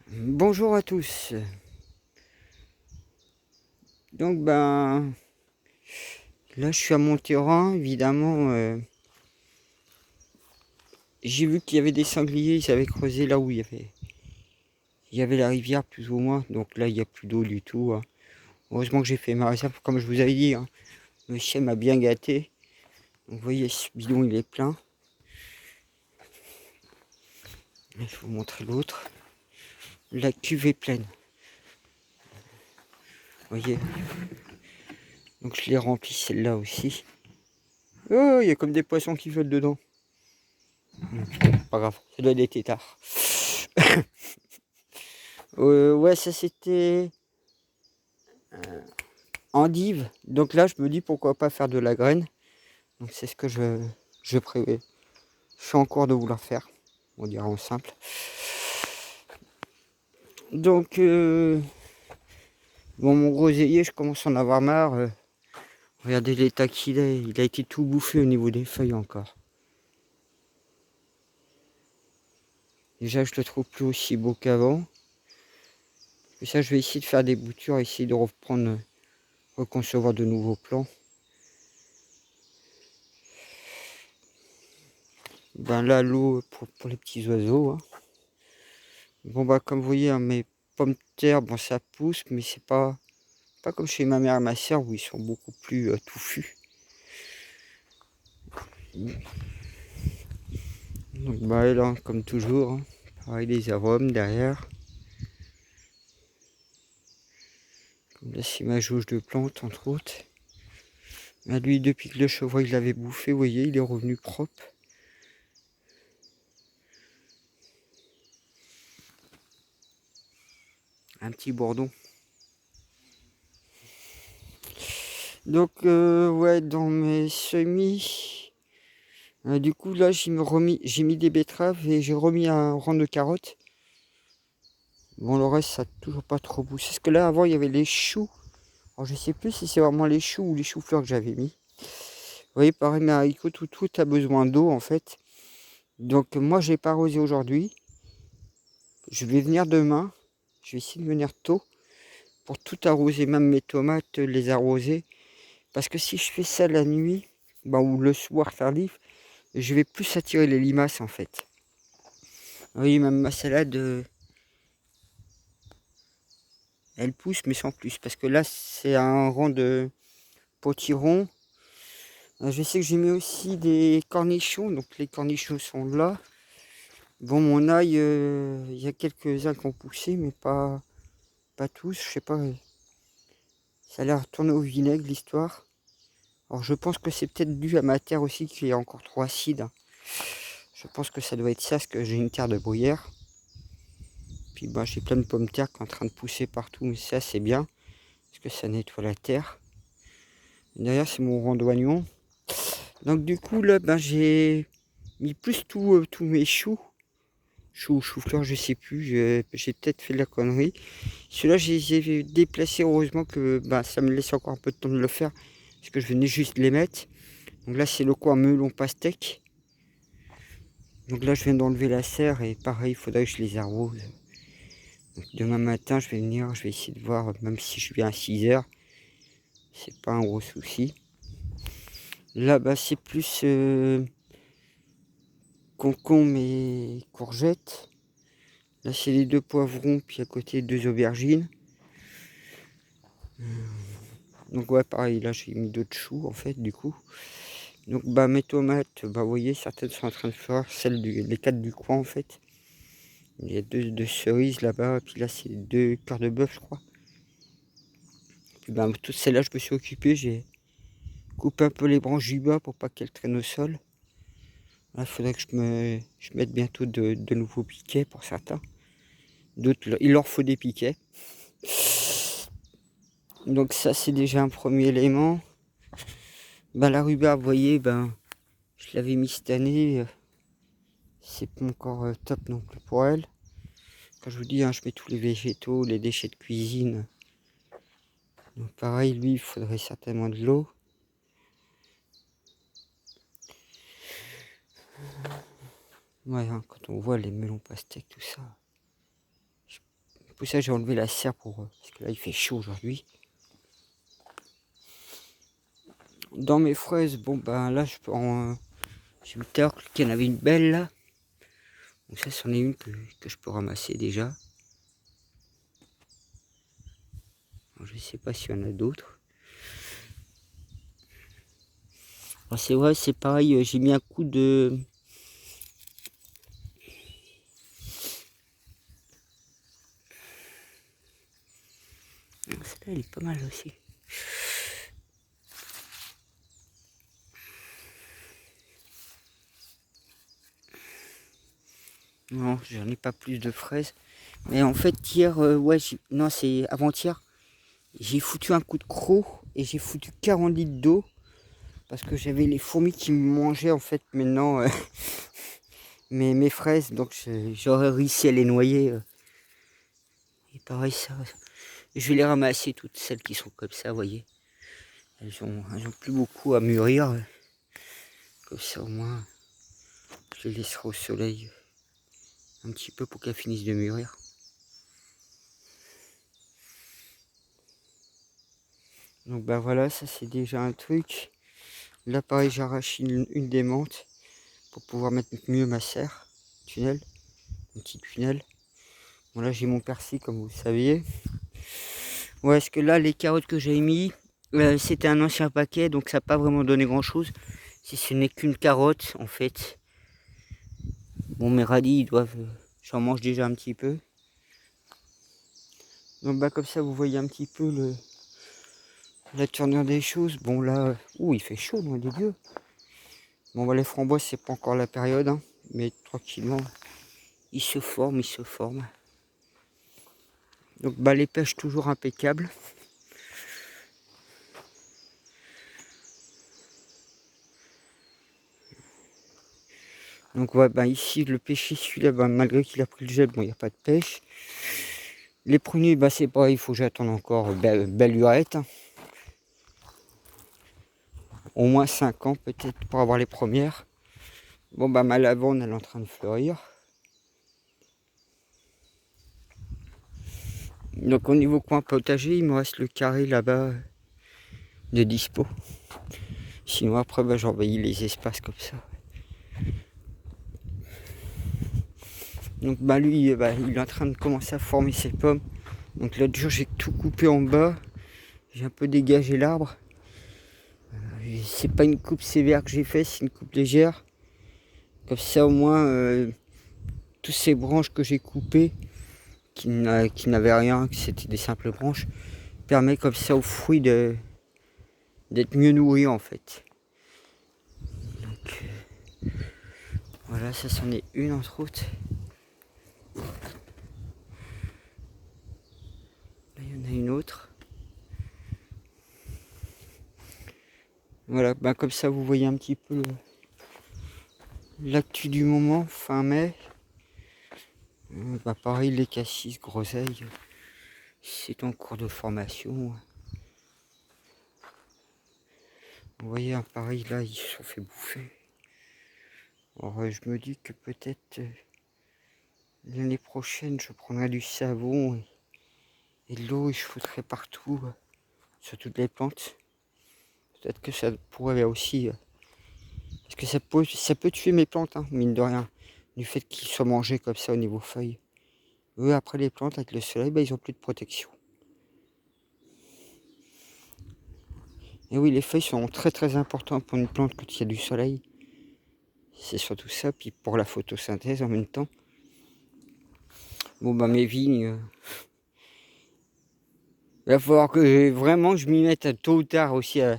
Bonjour à tous. Donc là je suis à mon terrain, évidemment. J'ai vu qu'il y avait des sangliers, ils avaient creusé là où il y avait la rivière plus ou moins. Donc là il n'y a plus d'eau du tout, hein. Heureusement que j'ai fait ma réserve, comme je vous avais dit, hein. Le chien m'a bien gâté. Donc, vous voyez, ce bidon il est plein. Je vais vous montrer l'autre. La cuve est pleine. Vous voyez. Donc je l'ai rempli celle-là aussi. Oh, il y a comme des poissons qui volent dedans. Pas grave, ça doit être des têtards. Ouais, ça c'était endive. Donc là, je me dis pourquoi pas faire de la graine. Donc c'est ce que je prévois. Je suis en cours de vouloir faire. On dirait en simple. Donc, bon, mon groseillier, je commence à en avoir marre. Regardez l'état qu'il est. Il a été tout bouffé au niveau des feuilles encore. Déjà, je le trouve plus aussi beau qu'avant. Et ça, je vais essayer de faire des boutures, essayer de reprendre, reconcevoir de nouveaux plants. Ben là, l'eau pour les petits oiseaux, hein. Bon, bah, comme vous voyez, hein, mes pommes de terre, bon, ça pousse, mais c'est pas comme chez ma mère et ma soeur où ils sont beaucoup plus touffus. Donc, bah, là, comme toujours, hein, pareil, les arômes derrière. Comme là, c'est ma jauge de plantes, entre autres. Bah, lui, depuis que le chevreuil l'avait bouffé, vous voyez, il est revenu propre. Un petit bourdon. Donc, ouais, dans mes semis, du coup, là, j'ai mis des betteraves et j'ai remis un rang de carottes. Bon, le reste, ça n'a toujours pas trop poussé. Parce que là, avant, il y avait les choux. Alors, je sais plus si c'est vraiment les choux ou les choux-fleurs que j'avais mis. Vous voyez, pareil, mes haricots, tout a besoin d'eau, en fait. Donc, moi, j'ai pas arrosé aujourd'hui. Je vais venir demain. Je vais essayer de venir tôt pour tout arroser, même mes tomates, les arroser. Parce que si je fais ça la nuit, bah, ou le soir tardif, je vais plus attirer les limaces, en fait. Vous voyez, même ma salade, elle pousse, mais sans plus. Parce que là, c'est un rang de potiron. Je sais que j'ai mis aussi des cornichons, donc les cornichons sont là. Bon, mon ail, il y a quelques-uns qui ont poussé, mais pas tous, je sais pas. Ça a l'air tourné au vinaigre l'histoire. Alors je pense que c'est peut-être dû à ma terre aussi qui est encore trop acide, hein. Je pense que ça doit être ça, parce que j'ai une terre de bruyère. Puis bah, j'ai plein de pommes de terre qui sont en train de pousser partout, mais ça c'est bien, parce que ça nettoie la terre. Derrière c'est mon rang d'oignon. Donc du coup là, ben, j'ai mis plus tous mes choux. Choux ou chou-fleur, je sais plus, j'ai peut-être fait de la connerie. Celui-là, j'ai déplacé, heureusement que bah, ça me laisse encore un peu de temps de le faire, parce que je venais juste les mettre. Donc là, c'est le coin melon pastèque. Donc là, je viens d'enlever la serre, et pareil, il faudrait que je les arrose. Donc demain matin, je vais venir, je vais essayer de voir, même si je viens à 6 h, c'est pas un gros souci. Là, bah, c'est plus concombre et courgettes. Là, c'est les deux poivrons, puis à côté, deux aubergines. Donc ouais, pareil, là j'ai mis d'autres choux en fait du coup. Donc bah mes tomates, bah vous voyez, certaines sont en train de fleurir, les quatre du coin en fait. Il y a deux cerises là-bas, puis là c'est deux cœurs de bœuf je crois. Puis bah toutes celles-là je me suis occupé, j'ai coupé un peu les branches du bas pour pas qu'elles traînent au sol. Là il faudrait que je mette bientôt de nouveaux piquets pour certains. D'autres, il leur faut des piquets. Donc ça c'est déjà un premier élément. Bah la rhubarbe, vous voyez, ben je l'avais mis cette année. C'est pas encore top non plus pour elle. Quand je vous dis, hein, je mets tous les végétaux, les déchets de cuisine. Donc pareil, lui, il faudrait certainement de l'eau. Ouais, hein, quand on voit les melons pastèques, tout ça, Pour ça j'ai enlevé la serre parce que là il fait chaud aujourd'hui. Dans mes fraises, bon ben là je peux j'ai vu tout à l'heure qu'il y en avait une belle là. Donc ça c'en est une que je peux ramasser déjà. Alors, je sais pas s'il y en a d'autres. C'est vrai, c'est pareil, j'ai mis un coup de... Celle-là elle est pas mal aussi. Non, j'en ai pas plus de fraises. Mais en fait hier, ouais, non c'est avant-hier, j'ai foutu un coup de croc et j'ai foutu 40 litres d'eau. Parce que j'avais les fourmis qui me mangeaient en fait maintenant mes fraises. Donc j'aurais réussi à les noyer. Et pareil ça. Je vais les ramasser toutes celles qui sont comme ça, vous voyez. Elles ont plus beaucoup à mûrir. Comme ça au moins, je les laisserai au soleil un petit peu pour qu'elles finissent de mûrir. Donc bah voilà, ça c'est déjà un truc. Là pareil, j'arrache une des menthes pour pouvoir mettre mieux ma serre. Tunnel, un petit tunnel. Bon là j'ai mon persil comme vous le saviez. Ouais, est-ce que là les carottes que j'ai mis, c'était un ancien paquet, donc ça n'a pas vraiment donné grand chose. Si ce n'est qu'une carotte en fait. Bon, mes radis, ils doivent, j'en mange déjà un petit peu. Donc bah comme ça vous voyez un petit peu la tournure des choses. Bon là, il fait chaud loin des dieux. Bon bah les framboises c'est pas encore la période, hein, mais tranquillement ils se forment, Donc bah les pêches toujours impeccables. Donc ouais, bah ici le pêcher celui-là, bah, malgré qu'il a pris le gel, bon il n'y a pas de pêche. Les pruniers, bah c'est pareil, il faut que j'attende encore belle lurette. Hein. Au moins 5 ans peut-être pour avoir les premières. Bon bah ma lavande elle est en train de fleurir. Donc au niveau coin potager, il me reste le carré là-bas de dispo. Sinon après bah, j'envahis les espaces comme ça. Donc bah lui bah, il est en train de commencer à former ses pommes. Donc l'autre jour j'ai tout coupé en bas. J'ai un peu dégagé l'arbre. C'est pas une coupe sévère que j'ai fait, c'est une coupe légère. Comme ça au moins toutes ces branches que j'ai coupées qui n'avaient rien, que c'était des simples branches, permet comme ça aux fruits d'être mieux nourris en fait. Donc, voilà, ça c'en est une entre autres. Là il y en a une autre. Voilà, bah, comme ça vous voyez un petit peu l'actu du moment, fin mai. Bah, pareil, les cassis, groseilles, c'est en cours de formation. Vous voyez, hein, pareil, là, ils se sont fait bouffer. Alors, je me dis que peut-être l'année prochaine, je prendrai du savon et de l'eau et je foutrai partout, sur toutes les plantes. Peut-être que ça pourrait aussi... parce que ça peut tuer mes plantes, hein, mine de rien. Du fait qu'ils soient mangés comme ça au niveau feuilles. Eux, après les plantes, avec le soleil, bah, ils ont plus de protection. Et oui, les feuilles sont très très importantes pour une plante quand il y a du soleil. C'est surtout ça, puis pour la photosynthèse en même temps. Bon bah mes vignes, il va falloir que vraiment je m'y mette tôt ou tard aussi à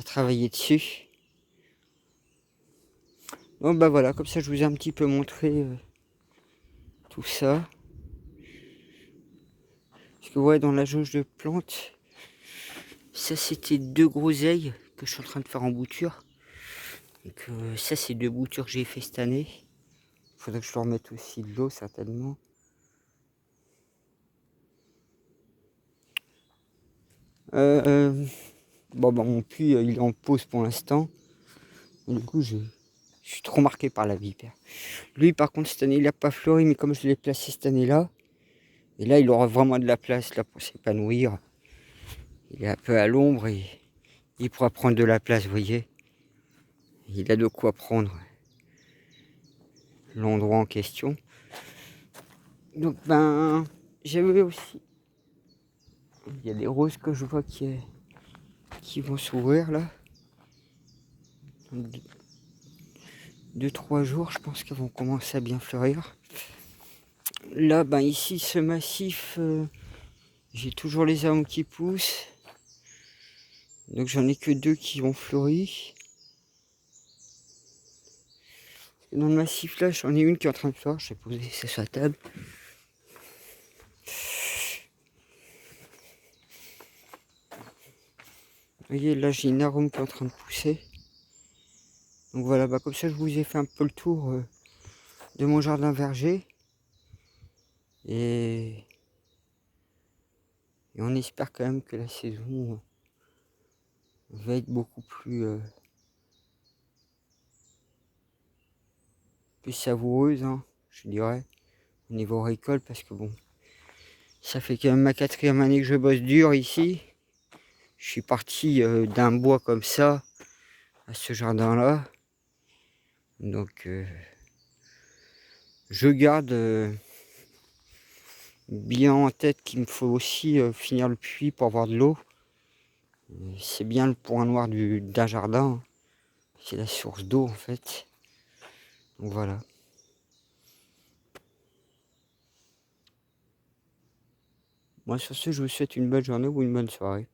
travailler dessus. Bon bah voilà, comme ça je vous ai un petit peu montré tout ça. Parce que ouais, dans la jauge de plantes, ça c'était 2 groseilles que je suis en train de faire en bouture. Donc ça c'est 2 boutures que j'ai fait cette année. Il faudrait que je leur mette aussi de l'eau certainement. Bon bah mon puits il est en pause pour l'instant. Du coup je suis trop marqué par la vipère. Lui par contre cette année il n'a pas fleuri, mais comme je l'ai placé cette année là, Et là, il aura vraiment de la place là pour s'épanouir. Il est un peu à l'ombre et il pourra prendre de la place, vous voyez. Il a de quoi prendre l'endroit en question. Donc ben, j'avais aussi, il y a des roses que je vois qui vont s'ouvrir là. 2-3 jours, je pense qu'elles vont commencer à bien fleurir. Là, ben ici, ce massif, j'ai toujours les amandes qui poussent. Donc j'en ai que 2 qui ont fleuri. Dans le massif là, j'en ai une qui est en train de fleurir. Je vais poser ça sur la table. Vous voyez, là j'ai une arôme qui est en train de pousser. Donc voilà, bah comme ça je vous ai fait un peu le tour de mon jardin verger. Et on espère quand même que la saison va être beaucoup plus savoureuse, hein, je dirais, au niveau récolte, parce que bon, ça fait quand même ma 4e année que je bosse dur ici. Je suis parti d'un bois comme ça à ce jardin-là. Donc je garde bien en tête qu'il me faut aussi finir le puits pour avoir de l'eau. C'est bien le point noir d'un jardin. C'est la source d'eau en fait. Donc voilà. Moi sur ce, je vous souhaite une bonne journée ou une bonne soirée.